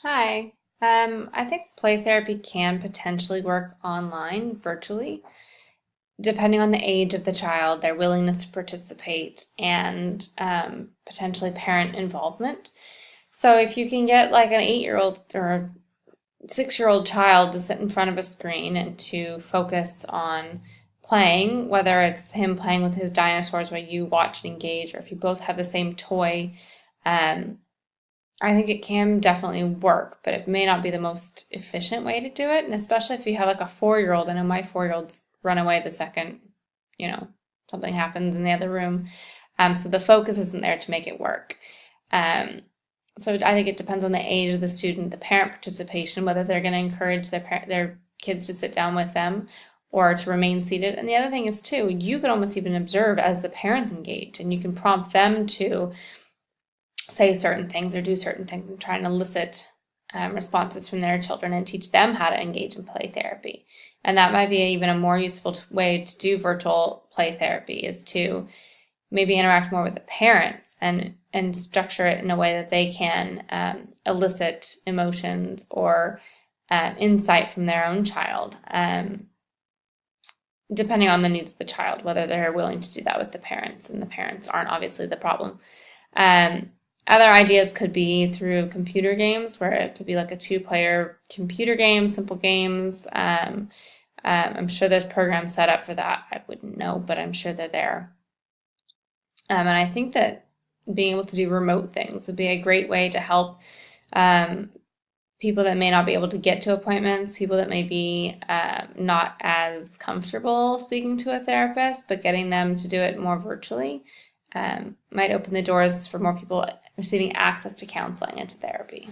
Hi. I think play therapy can potentially work online, virtually, depending on the age of the child, their willingness to participate, and potentially parent involvement. So if you can get like an 8-year-old or a 6-year-old child to sit in front of a screen and to focus on playing, whether it's him playing with his dinosaurs while you watch and engage, or if you both have the same toy, um, I think it can definitely work, but it may not be the most efficient way to do it. And especially if you have like a 4-year-old, I know my 4-year-olds run away the second, you know, something happens in the other room. So the focus isn't there to make it work. Um, so I think it depends on the age of the student, the parent participation, whether they're going to encourage their kids to sit down with them or to remain seated. And the other thing is too, you can almost even observe as the parents engage, and you can prompt them to say certain things or do certain things and try and elicit responses from their children and teach them how to engage in play therapy. And that might be even a more useful way to do virtual play therapy is to maybe interact more with the parents and structure it in a way that they can elicit emotions or insight from their own child, depending on the needs of the child, whether they're willing to do that with the parents, and the parents aren't obviously the problem. Um, Other ideas could be through computer games, where it could be like a two-player computer game, simple games. I'm sure there's programs set up for that. I wouldn't know, but I'm sure they're there. And I think that being able to do remote things would be a great way to help um, people that may not be able to get to appointments, people that may be not as comfortable speaking to a therapist, but getting them to do it more virtually might open the doors for more people receiving access to counseling and to therapy.